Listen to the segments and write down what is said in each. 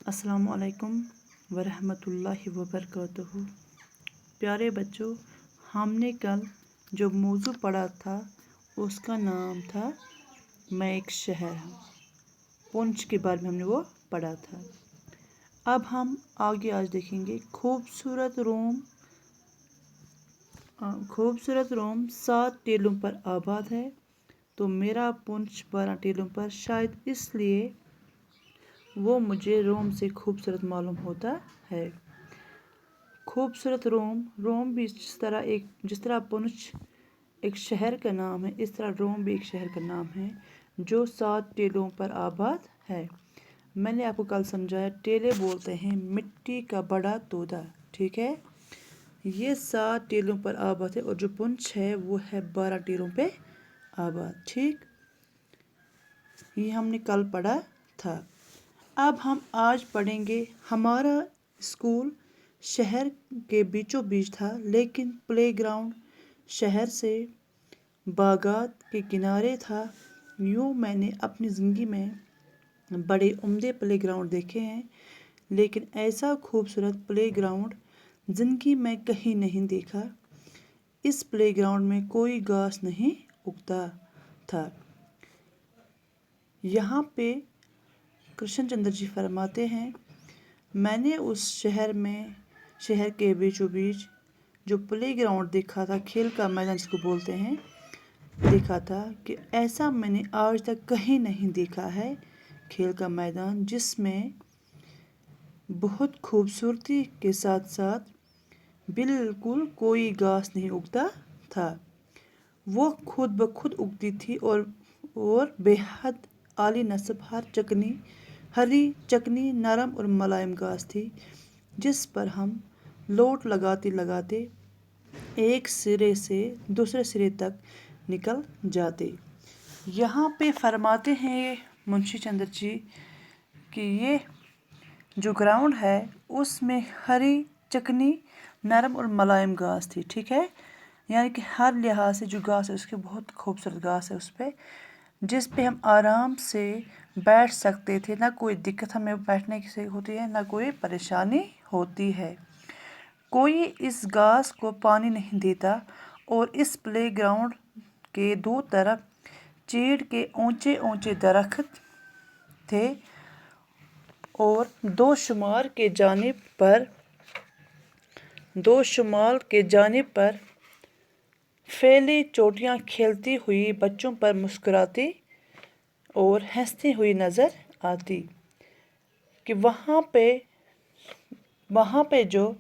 अस्सलाम वालेकुम वरहमतुल्लाहि वबरकातुहू। प्यारे बच्चों, हमने कल जो मौजू पढ़ा था उसका नाम था मैं एक शहर हूँ। पुंछ के बारे में हमने वो पढ़ा था। अब हम आगे आज देखेंगे खूबसूरत रोम 7 टीलों पर आबाद है, तो मेरा पुंछ 12 टीलों पर, शायद इसलिए वो मुझे रोम से खूबसूरत मालूम होता है। खूबसूरत रोम भी जिस तरह पुंछ एक शहर का नाम है, इस तरह रोम भी एक शहर का नाम है जो 7 टीलों पर आबाद है। मैंने आपको कल समझाया, टीले बोलते हैं मिट्टी का बड़ा तोता, ठीक है। ये 7 टीलों पर आबाद है और जो पुंछ है वो है 12 टीलों पे आबाद, ठीक। ये हमने कल पढ़ा था। अब हम आज पढ़ेंगे। हमारा स्कूल शहर के बीचों बीच था, लेकिन प्लेग्राउंड शहर से बागात के किनारे था। यूँ मैंने अपनी ज़िंदगी में बड़े उम्दे प्लेग्राउंड देखे हैं, लेकिन ऐसा खूबसूरत प्लेग्राउंड ज़िंदगी में कहीं नहीं देखा। इस प्लेग्राउंड में कोई घास नहीं उगता था। यहाँ पे कृष्ण चंद्र जी फरमाते हैं, मैंने उस शहर के बीचों बीच जो प्लेग्राउंड देखा था, खेल का मैदान जिसको बोलते हैं, देखा था कि ऐसा मैंने आज तक कहीं नहीं देखा है। खेल का मैदान जिसमें बहुत खूबसूरती के साथ साथ बिल्कुल कोई घास नहीं उगता था। वो खुद ब खुद उगती थी और बेहद आली नस्ब हरी चकनी नरम और मुलायम घास थी, जिस पर हम लोट लगाते लगाते एक सिरे से दूसरे सिरे तक निकल जाते। यहाँ पे फरमाते हैं मुंशी चंद्र जी कि ये जो ग्राउंड है उसमें हरी चकनी नरम और मुलायम घास थी, ठीक है। यानी कि हर लिहाज से जो घास है उसकी बहुत खूबसूरत घास है उस पर, जिस पे हम आराम से बैठ सकते थे। ना कोई दिक्कत हमें बैठने की से होती है, ना कोई परेशानी होती है। कोई इस घास को पानी नहीं देता और इस प्लेग्राउंड के दो तरफ चीड़ के ऊंचे ऊंचे दरख्त थे और दो शुमार के जानिब पर फैली चोटियाँ खेलती हुई बच्चों पर मुस्कुराती और हंसती हुई नज़र आती कि वहाँ पे जो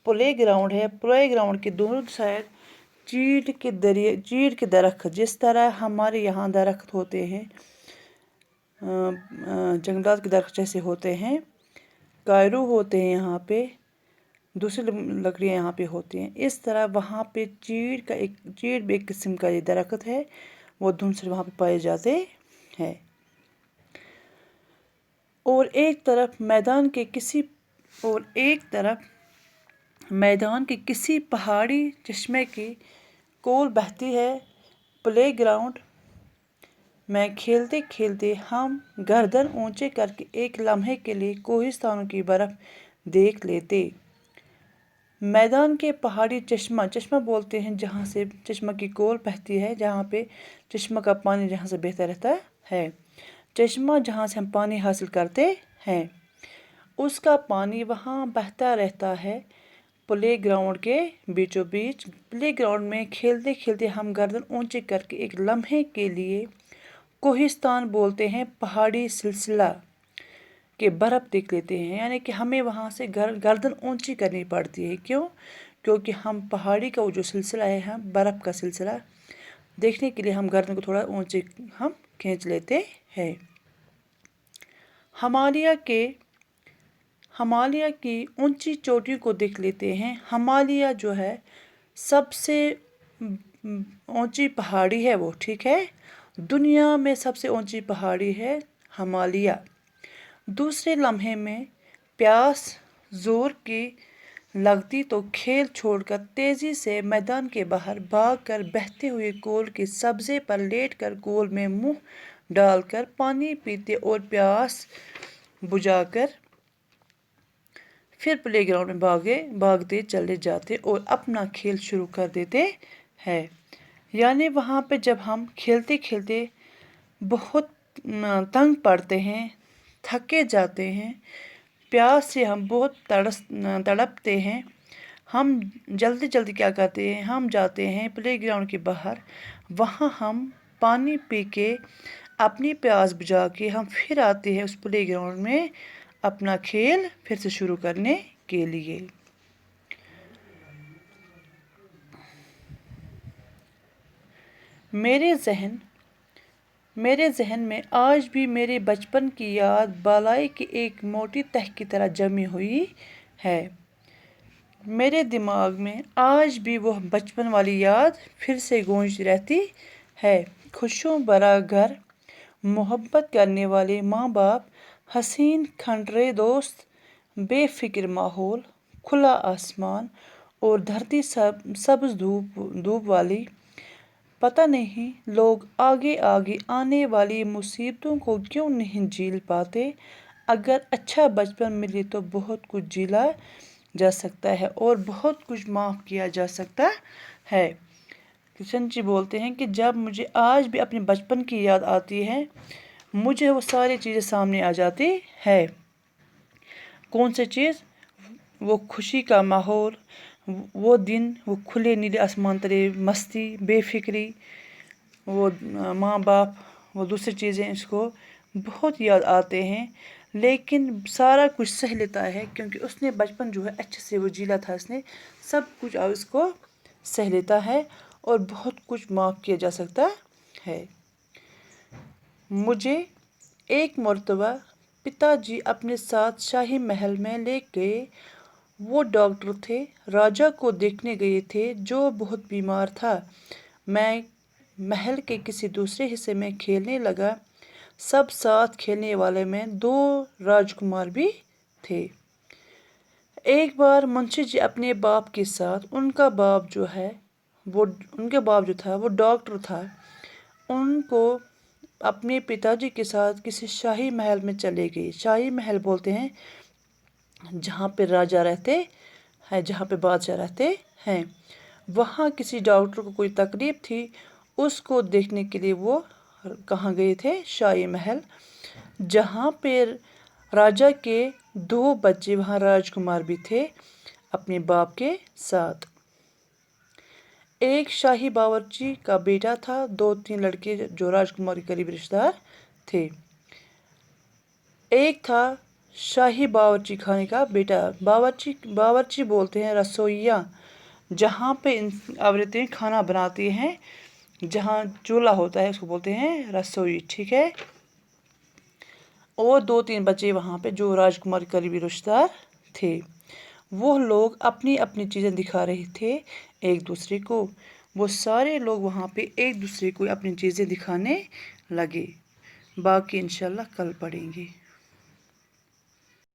प्लेग्राउंड है, प्लेग्राउंड के दोनों साइड चीड़ के दरख्त, जिस तरह हमारे यहाँ दरख्त होते हैं, जंगलात के दरख्त जैसे होते हैं, कायरू होते हैं, यहाँ पे दूसरी लकड़ियाँ यहाँ पे होती हैं, इस तरह वहाँ पे चीड़ भी एक किस्म का ये दरख्त है, वो दूसरे वहाँ पे पाए जाते हैं। और एक तरफ मैदान के किसी पहाड़ी चश्मे की कोल बहती है। प्लेग्राउंड में खेलते खेलते हम गर्दन ऊंचे करके एक लम्हे के लिए कोहिस्तानों की बर्फ देख लेते। मैदान के पहाड़ी चश्मा बोलते हैं जहाँ से चश्मा की कोल बहती है, जहाँ पे चश्मा का पानी जहाँ से बहता रहता है। चश्मा जहाँ से हम पानी हासिल करते हैं, उसका पानी वहाँ बहता रहता है प्लेग्राउंड के बीचों बीच। प्लेग्राउंड में खेलते खेलते हम गर्दन ऊंचे करके एक लम्हे के लिए कोहिस्तान बोलते हैं पहाड़ी सिलसिला के बर्फ़ देख लेते हैं। यानी कि हमें वहाँ से गर्दन ऊंची करनी पड़ती है। क्यों? क्योंकि हम पहाड़ी का वो जो सिलसिला है, हम बर्फ़ का सिलसिला देखने के लिए हम गर्दन को थोड़ा ऊंचे हम खींच लेते हैं। हिमालय की ऊंची चोटियों को देख लेते हैं। हिमालय जो है सबसे ऊंची पहाड़ी है वो, ठीक है। दुनिया में सबसे ऊंची पहाड़ी है हिमालय। दूसरे लम्हे में प्यास जोर की लगती तो खेल छोड़कर तेज़ी से मैदान के बाहर भागकर बहते हुए कोल के सब्ज़े पर लेटकर कोल में मुंह डालकर पानी पीते और प्यास बुझाकर پھر پلے گراؤنڈ میں بھاگتے چلے جاتے اور اپنا کھیل شروع کر دیتے ہیں۔ یعنی وہاں پہ جب ہم کھیلتے کھیلتے بہت تنگ پڑتے ہیں، تھکے جاتے ہیں، پیاس سے ہم بہت تڑپتے ہیں، ہم جلدی جلدی کیا کرتے ہیں، ہم جاتے ہیں پلے گراؤنڈ کے باہر، وہاں ہم پانی پی کے اپنی پیاس بجھا کے ہم پھر آتے ہیں اس پلے گراؤنڈ میں اپنا کھیل پھر سے شروع کرنے کے لیے۔ میرے ذہن میں آج بھی میرے بچپن کی یاد بالائی کی ایک موٹی تہ کی طرح جمی ہوئی ہے۔ میرے دماغ میں آج بھی وہ بچپن والی یاد پھر سے گونجتی رہتی ہے۔ خوشیوں بھرا گھر، محبت کرنے والے ماں باپ، حسین کھنڈرے دوست، بے فکر ماحول، کھلا آسمان اور دھرتی سبز دھوپ والی۔ پتہ نہیں لوگ آگے آگے آنے والی مصیبتوں کو کیوں نہیں جھیل پاتے۔ اگر اچھا بچپن ملے تو بہت کچھ جھیلا جا سکتا ہے اور بہت کچھ معاف کیا جا سکتا ہے۔ کرشن جی بولتے ہیں کہ جب مجھے آج بھی اپنے بچپن کی یاد آتی ہے، مجھے وہ ساری چیزیں سامنے آ جاتی ہے۔ کون سی چیز؟ وہ خوشی کا ماحول، وہ دن، وہ کھلے نیلے آسمان تلے مستی، بے فکری، وہ ماں باپ، وہ دوسری چیزیں اس کو بہت یاد آتے ہیں۔ لیکن سارا کچھ سہ لیتا ہے کیونکہ اس نے بچپن جو ہے اچھے سے وہ جیلا تھا، اس نے سب کچھ اس کو سہ لیتا ہے اور بہت کچھ معاف کیا جا سکتا ہے۔ مجھے ایک مرتبہ پتا جی اپنے ساتھ شاہی محل میں لے گئے۔ وہ ڈاکٹر تھے، راجا کو دیکھنے گئے تھے جو بہت بیمار تھا۔ میں محل کے کسی دوسرے حصے میں کھیلنے لگا۔ سب ساتھ کھیلنے والے میں 2 راجکمار بھی تھے۔ ایک بار منشی جی اپنے باپ کے ساتھ، ان کا باپ جو تھا وہ ڈاکٹر تھا، ان کو اپنے پتا جی کے ساتھ کسی شاہی محل میں چلے گئے۔ شاہی محل بولتے ہیں جہاں پہ راجا رہتے ہیں، جہاں پہ بادشاہ رہتے ہیں۔ وہاں کسی ڈاکٹر کو کوئی تکلیف تھی، اس کو دیکھنے کے لیے وہ کہاں گئے تھے؟ شاہی محل، جہاں پہ راجا کے 2 بچے وہاں راجکمار بھی تھے اپنے باپ کے ساتھ۔ ایک شاہی باورچی کا بیٹا تھا، 2-3 لڑکے جو راجکمار کے قریبی رشتہ دار تھے۔ ایک تھا شاہی باورچی خانے کا بیٹا۔ باورچی بولتے ہیں رسوئیا، جہاں پہ عورتیں کھانا بناتی ہیں، جہاں چولہا ہوتا ہے اس کو بولتے ہیں رسوئی، ٹھیک ہے۔ اور 2-3 بچے وہاں پہ جو راجکمار کے قریبی رشتہ دار تھے۔ وہ لوگ اپنی اپنی چیزیں دکھا رہے تھے ایک دوسرے کو۔ وہ سارے لوگ وہاں پہ ایک دوسرے کو اپنی چیزیں دکھانے لگے۔ باقی انشاءاللہ کل پڑھیں گے۔